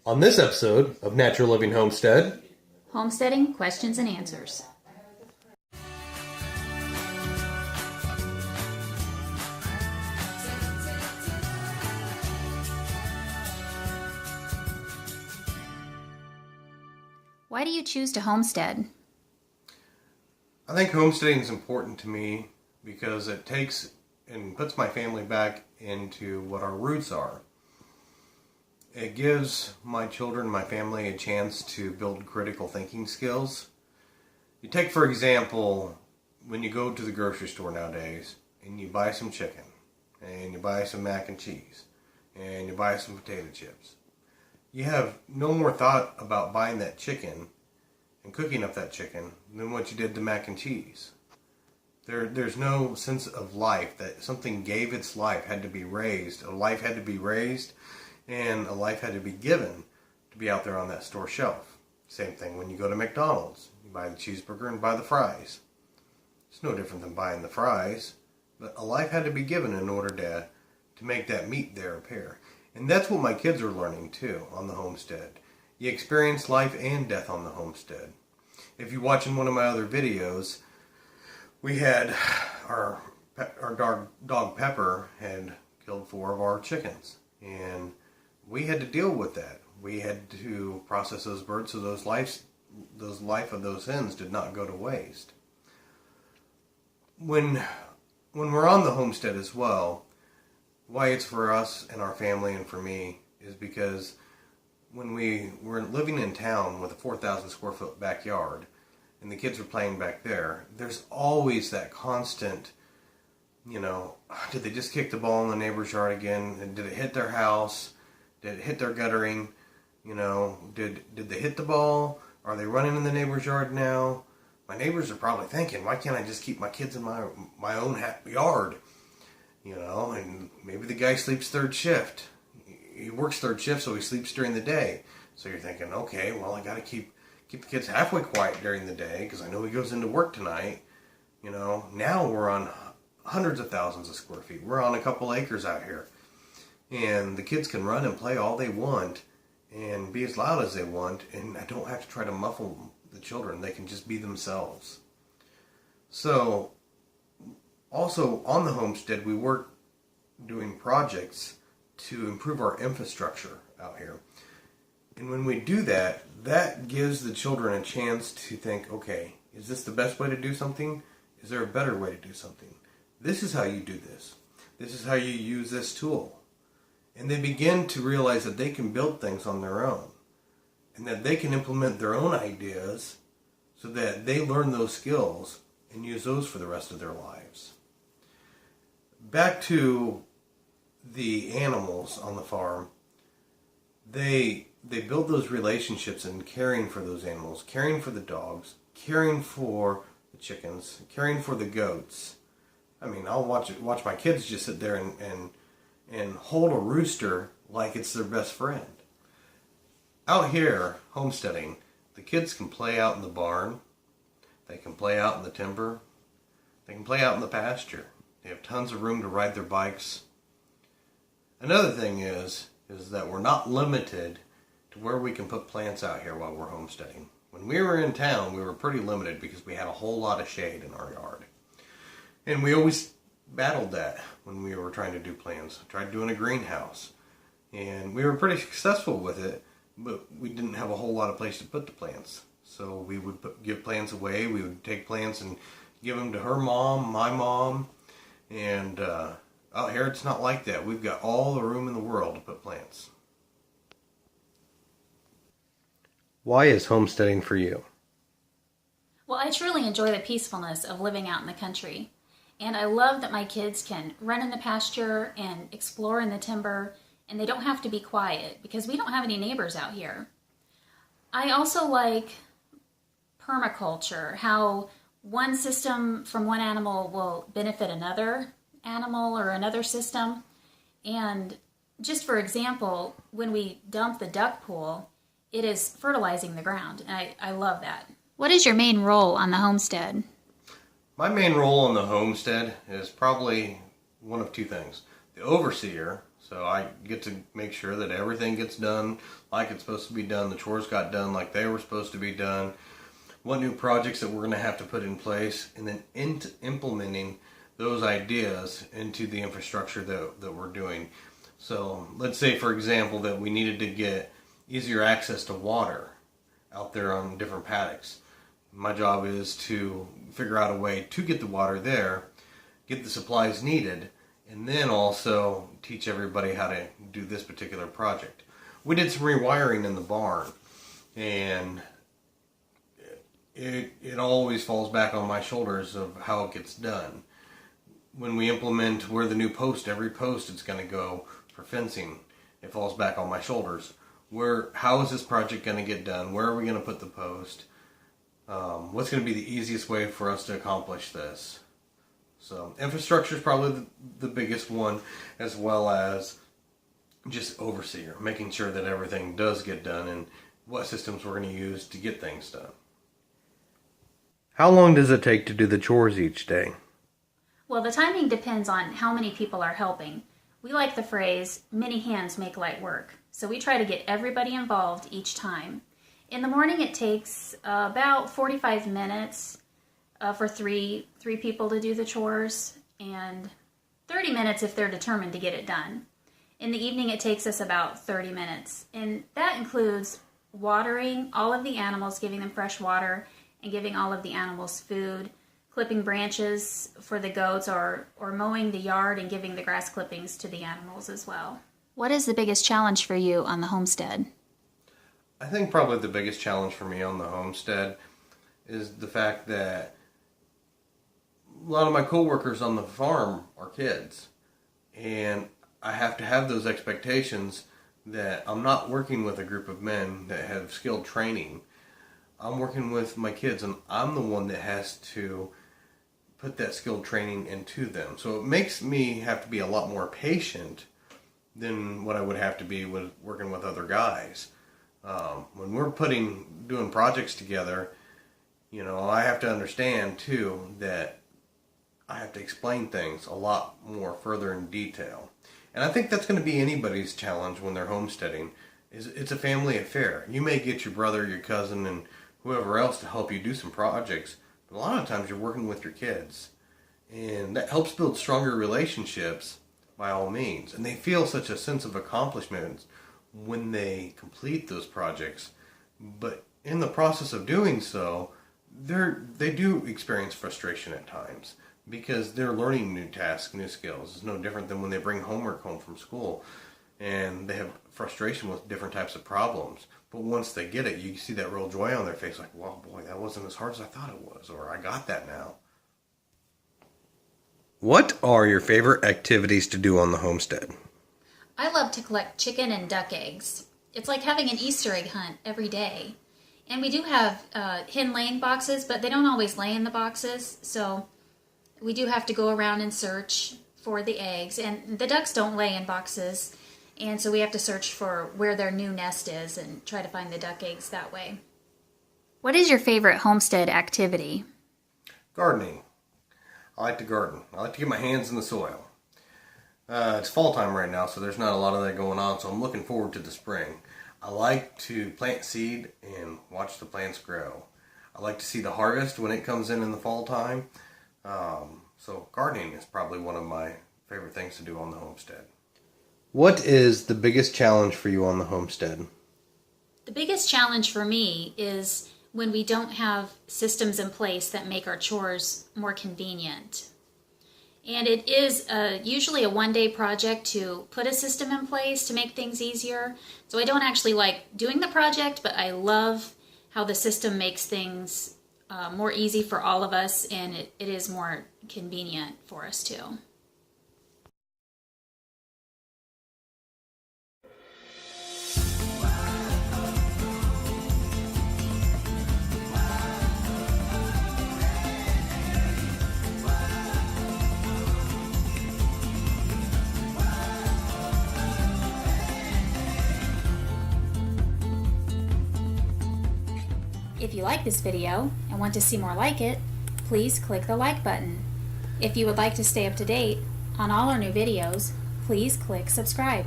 On this episode of Natural Living Homestead, Homesteading Questions and Answers. Why do you choose to homestead? I think homesteading is important to me because it takes and puts my family back into what our roots are. It gives my children, my family, a chance to build critical thinking skills. You take, for example, when you go to the grocery store nowadays and you buy some chicken and you buy some mac and cheese and you buy some potato chips. You have no more thought about buying that chicken and cooking up that chicken than what you did to mac and cheese. There's no sense of life, that something gave its life, had to be raised. A life had to be raised and a life had to be given to be out there on that store shelf. Same thing when you go to McDonald's. You buy the cheeseburger and buy the fries. It's no different than buying the fries, but a life had to be given in order to make that meat there appear. And that's what my kids are learning too on the homestead. You experience life and death on the homestead. If you're watching one of my other videos, we had our dog Pepper had killed 4 of our chickens, and we had to deal with that. We had to process those birds so those life of those hens did not go to waste. When we're on the homestead as well, why it's for us and our family and for me is because when we were living in town with a 4,000 square foot backyard and the kids were playing back there, there's always that constant, did they just kick the ball in the neighbor's yard again? And did it hit their house? Did it hit their guttering? Did they hit the ball? Are they running in the neighbor's yard now? My neighbors are probably thinking, why can't I just keep my kids in my own yard? And maybe the guy sleeps third shift. He works third shift, so he sleeps during the day. So you're thinking, okay, well, I got to keep the kids halfway quiet during the day because I know he goes into work tonight. Now we're on hundreds of thousands of square feet. We're on a couple acres out here. And the kids can run and play all they want and be as loud as they want, and I don't have to try to muffle the children. They can just be themselves. So, also on the homestead, we work doing projects to improve our infrastructure out here. And when we do that, that gives the children a chance to think, okay, is this the best way to do something? Is there a better way to do something? This is how you do this. This is how you use this tool. And they begin to realize that they can build things on their own and that they can implement their own ideas so that they learn those skills and use those for the rest of their lives. Back to the animals on the farm, they build those relationships in caring for those animals, caring for the dogs, caring for the chickens, caring for the goats. I mean, I'll watch my kids just sit there and hold a rooster like it's their best friend. Out here, homesteading, the kids can play out in the barn, they can play out in the timber, they can play out in the pasture. They have tons of room to ride their bikes. Another thing is that we're not limited to where we can put plants out here while we're homesteading. When we were in town, we were pretty limited because we had a whole lot of shade in our yard. And we always battled that when we were trying to do plants. Tried doing a greenhouse. And we were pretty successful with it, but we didn't have a whole lot of place to put the plants. So we would give plants away. We would take plants and give them to her mom, my mom. And out here it's not like that. We've got all the room in the world to put plants. Why is homesteading for you? Well, I truly enjoy the peacefulness of living out in the country. And I love that my kids can run in the pasture and explore in the timber, and they don't have to be quiet because we don't have any neighbors out here. I also like permaculture, how one system from one animal will benefit another animal or another system. And just for example, when we dump the duck pool, it is fertilizing the ground. And I love that. What is your main role on the homestead? My main role on the homestead is probably one of two things. The overseer, So I get to make sure that everything gets done like it's supposed to be done. The chores got done like they were supposed to be done. What new projects that we're going to have to put in place, and then implementing those ideas into the infrastructure that we're doing. So let's say, for example, that we needed to get easier access to water out there on different paddocks. My job is to figure out a way to get the water there, get the supplies needed, and then also teach everybody how to do this particular project. We did some rewiring in the barn, and it always falls back on my shoulders of how it gets done. When we implement where the new post, every post it's going to go for fencing, it falls back on my shoulders. How is this project going to get done? Where are we going to put the post? What's going to be the easiest way for us to accomplish this? So infrastructure is probably the biggest one, as well as just overseer, making sure that everything does get done and what systems we're going to use to get things done. How long does it take to do the chores each day? Well, the timing depends on how many people are helping. We like the phrase, many hands make light work. So we try to get everybody involved each time. In the morning it takes about 45 minutes for three people to do the chores, and 30 minutes if they're determined to get it done. In the evening it takes us about 30 minutes, and that includes watering all of the animals, giving them fresh water, and giving all of the animals food, clipping branches for the goats, or mowing the yard and giving the grass clippings to the animals as well. What is the biggest challenge for you on the homestead? I think probably the biggest challenge for me on the homestead is the fact that a lot of my coworkers on the farm are kids, and I have to have those expectations that I'm not working with a group of men that have skilled training. I'm working with my kids, and I'm the one that has to put that skilled training into them. So it makes me have to be a lot more patient than what I would have to be with working with other guys. When we're doing projects together, I have to understand too that I have to explain things a lot more further in detail. And I think that's going to be anybody's challenge when they're homesteading. It's a family affair. You may get your brother, your cousin, and whoever else to help you do some projects, but a lot of times you're working with your kids. And that helps build stronger relationships by all means. And they feel such a sense of accomplishment when they complete those projects. But in the process of doing so, they do experience frustration at times because they're learning new tasks, new skills. It's no different than when they bring homework home from school and they have frustration with different types of problems. But once they get it, you see that real joy on their face, like, wow, boy, that wasn't as hard as I thought it was, or I got that now. What are your favorite activities to do on the homestead? I love to collect chicken and duck eggs. It's like having an Easter egg hunt every day. And we do have hen laying boxes, but they don't always lay in the boxes, so we do have to go around and search for the eggs. And the ducks don't lay in boxes, and so we have to search for where their new nest is and try to find the duck eggs that way. What is your favorite homestead activity? Gardening. I like to garden. I like to get my hands in the soil. It's fall time right now, so there's not a lot of that going on, so I'm looking forward to the spring. I like to plant seed and watch the plants grow. I like to see the harvest when it comes in the fall time. So gardening is probably one of my favorite things to do on the homestead. What is the biggest challenge for you on the homestead? The biggest challenge for me is when we don't have systems in place that make our chores more convenient. And it is usually a one-day project to put a system in place to make things easier. So I don't actually like doing the project, but I love how the system makes things more easy for all of us, and it is more convenient for us too. If you like this video and want to see more like it, please click the like button. If you would like to stay up to date on all our new videos, please click subscribe.